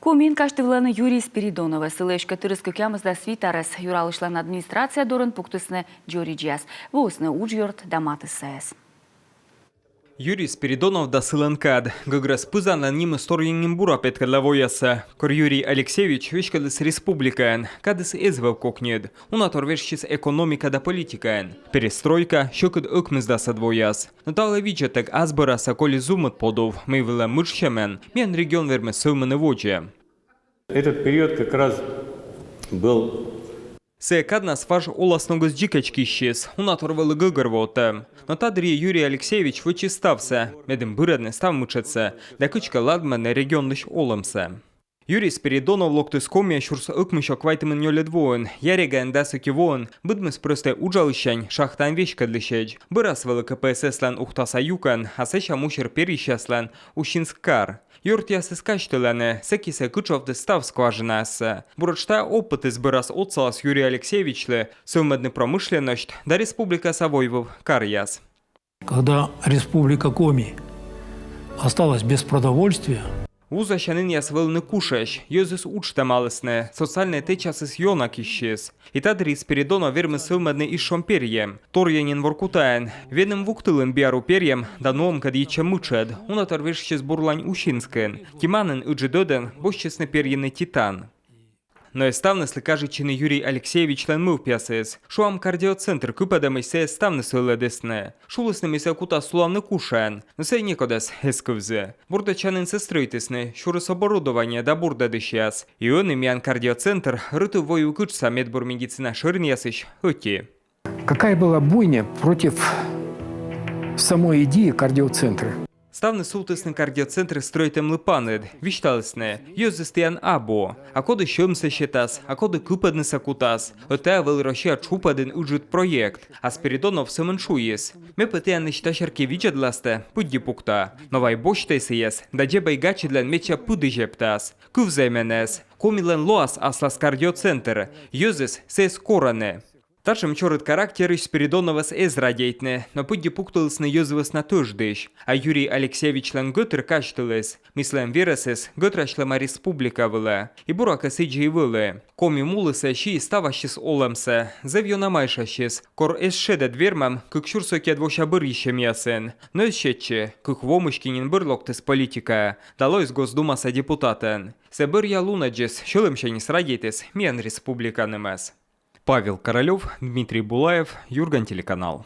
Комин каштывланы Юрий Спиридонова. Сылышка тырыску кямызда свитарес. Юралышлан администрация дорын пуктысны Джори Джаз. Вусны уджьорт даматы сэс. Юрий Спиридонов да сылынкад. Гыграс пызан ним историян бура петкадлавояса. Кор Юрий Алексеевич вешкадыс республикаен. Кадыс эзвел кокнед. Унатор вешчис экономика да политикаен. Перестройка щекад ыкмызда садвояс. Натала виджетек азбараса коли зумат подов. Мейвела мырщамен. Мен регион верме сылманы воджи. Этот период как раз был... Се каднас ваш оласного здикачки щез, унаторвали гыгырвота. Но тадри Юрий Алексеевич вычистався, медем бырадне став мучаться, да кычка ладмане регионныш олымся. Юрий Спиридонов локтыс комия шурс ыкмышо квайтымын нёлет воин, яреган дасыки воин, быдмыс просто ужалыщань, шахтан вешкадлышедж. Бырасвалы КПСС-лан ухтаса юкан, а сэша мушер перищаслан ущинскар. Юртясы скачтыланы, секисе кычовды став скважинасы. Бурочта опыты сбырас отцалас Юрий Алексеевичлы, сылмедны промышленность, да республика Савойвов карьяс. Когда республика Коми осталась без продовольствия, Узащанын ясвылны кушаш, йозыс учта малысны, социальные течасы с йонак исчез. И тадри Спиридонов вермы сылмедны и шомперьем. Торьянин воркутаен, веным вуктылым биару перьем, да ном кад ича мычед, унатор вешчес бурлань ущинскен, киманын ыджидоден, бощесны перьяны титан. Но и ставныслы кажечины Юрий Алексеевич лен мыл пясес. Шуам кардиоцентр кыпадам и се ставныслы ледесне. Шулысным и се кута сулавны кушаен. Но сей некодес эсковзе. Бурда чанын сестройтесне, шурыс оборудование да бурда дыщас. И он имян кардиоцентр рыту вою кычса медбур медицина ширнесыш ыти. Какая была буйня против самой идеи кардиоцентра? Ставны султысны кардиоцентры стройтем лыпанед, вишталысны, йозыстыян або, а коды щемсы счетас, а коды кыпадны сакутас, ота выл роща чупадын уджит проект, а Спиридонов сымыншуес. Ме пытыян ищташерки виджадласты, пудди пукта, новай боштайсы ес, да джебай гачидлен меча пуды жептас, кывзайменес, комилен лоас аслас кардиоцентр, йозыс сес коране. Ташем чорыт характеры Спиридоновас эзрадейтне, но пудди пуктылысны йозывас на тождыш, а Юрий Алексеевич лен гөтр каштылыс, мислем вересес гөтрашлема республика вылы, и бурака сиджи вылы. Коми мулыса щи ставащис олымсы, завьона майшащис, кор эсшеде двермам, кык шурсоке двоша бырищем ясен, но эсшетче, кык вомышкинин бырлоктыс политика, далойс госдумаса депутатен. Себыр я лунаджис, шылымшенис радейтес, мен республиканымас. Павел Королёв, Дмитрий Булаев, Юрган телеканал.